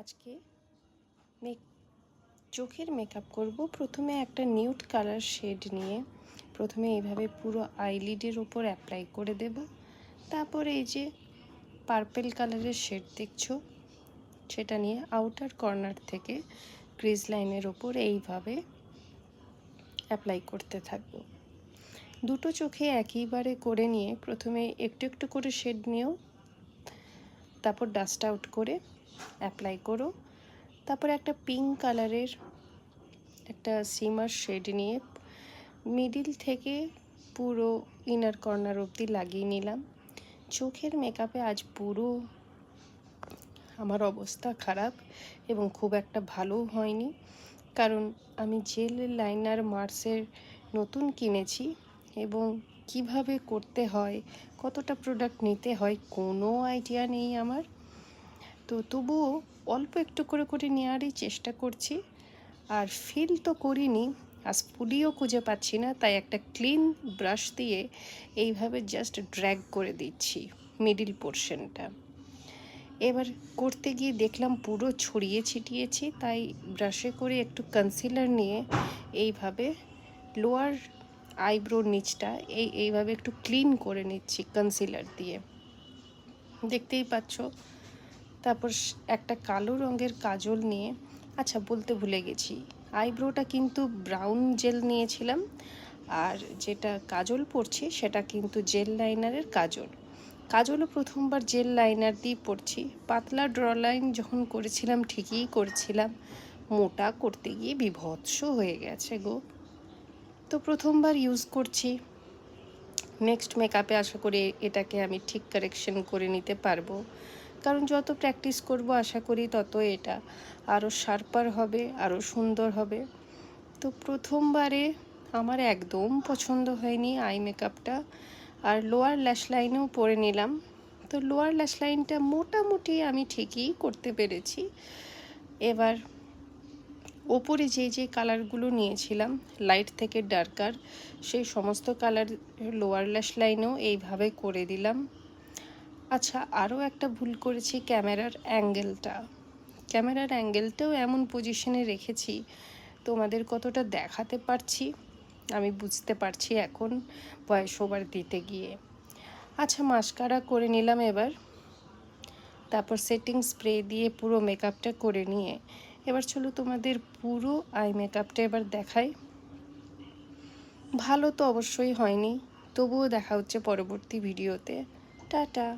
আজকে চোখের মেকআপ করব। প্রথমে একটা নিউড কালার শেড নিয়ে প্রথমে এইভাবে পুরো আইলিডের উপর অ্যাপ্লাই করে দেব। তারপর এই যে পার্পল কালারের শেড দেখছো, সেটা নিয়ে আউটার কর্নার থেকে ক্রিজ লাইনের ওপর এইভাবে অ্যাপ্লাই করতে থাকবো। দুটো চোখে একইবারে করে নিয়ে প্রথমে একটু একটু করে শেড নিও, তারপর ডাস্ট আউট করে অ্যাপ্লাই করো। তারপর একটা পিঙ্ক কালারের একটা সিমার শেড নিয়ে মিডিল থেকে পুরো ইনার কর্নার অবধি লাগিয়ে নিলাম। চোখের মেকআপে আজ পুরো আমার অবস্থা খারাপ এবং খুব একটা ভালোও হয়নি, কারণ আমি জেল লাইনার মার্সের নতুন কিনেছি এবং কিভাবে করতে হয়, কতটা প্রোডাক্ট নিতে হয় কোনো আইডিয়া নেই আমার। তো তবুও অল্প একটু করে করে নেওয়ারই চেষ্টা করছি। আর ফিল তো করিনি, আর স্পুডিও খুঁজে পাচ্ছি না, তাই একটা ক্লিন ব্রাশ দিয়ে এইভাবে জাস্ট ড্র্যাগ করে দিচ্ছি মিডিল পোর্শনটা। এবার করতে গিয়ে দেখলাম পুরো ছড়িয়ে ছিটিয়েছি, তাই ব্রাশে করে একটু কনসিলার নিয়ে এইভাবে লোয়ার আইব্রোর নিচটা এইভাবে একটু ক্লিন করে নিচ্ছি কনসিলার দিয়ে, দেখতেই পাচ্ছ। তারপর একটা কালো রঙের কাজল নিয়ে, আচ্ছা বলতে ভুলে গেছি, আইব্রোটা কিন্তু ব্রাউন জেল নিয়েছিলাম, আর যেটা কাজল পরছি সেটা কিন্তু জেল লাইনারের কাজলও প্রথমবার জেল লাইনার দিয়ে পরছি। পাতলা ড্র লাইন যখন করেছিলাম ঠিকই করেছিলাম, মোটা করতে গিয়ে বিভৎস হয়ে গেছে গো। তো প্রথমবার ইউজ করছি, নেক্সট মেকআপে আশা করি এটাকে আমি ঠিক কারেকশন করে নিতে পারবো, কারণ যত প্র্যাকটিস করব আশা করি তত এটা আরও শার্পার হবে, আরও সুন্দর হবে। তো প্রথমবারে আমার একদম পছন্দ হয়নি আই মেকআপটা, আর লোয়ার ল্যাশ লাইনেও পরে নিলাম। তো লোয়ার ল্যাশ লাইনটা মোটামুটি আমি ঠিকই করতে পেরেছি। এবার ওপরে যে কালারগুলো নিয়েছিলাম লাইট থেকে ডার্কার, সেই সমস্ত কালার লোয়ার ল্যাশ লাইনেও এইভাবে করে দিলাম। আচ্ছা, আরও একটা ভুল করেছি, ক্যামেরার অ্যাঙ্গেলটাও এমন পজিশনে রেখেছি, তোমাদের কতটা দেখাতে পারছি আমি বুঝতে পারছি এখন ভয়েস ওভার দিতে গিয়ে। আচ্ছা, মাস্কারা করে নিলাম এবার, তারপর সেটিং স্প্রে দিয়ে পুরো মেকআপটা করে নিয়ে এবার চলো তোমাদের পুরো আই মেকআপটা এবার দেখাই। ভালো তো অবশ্যই হয়নি, তবুও দেখা হচ্ছে পরবর্তী ভিডিওতে। টাটা।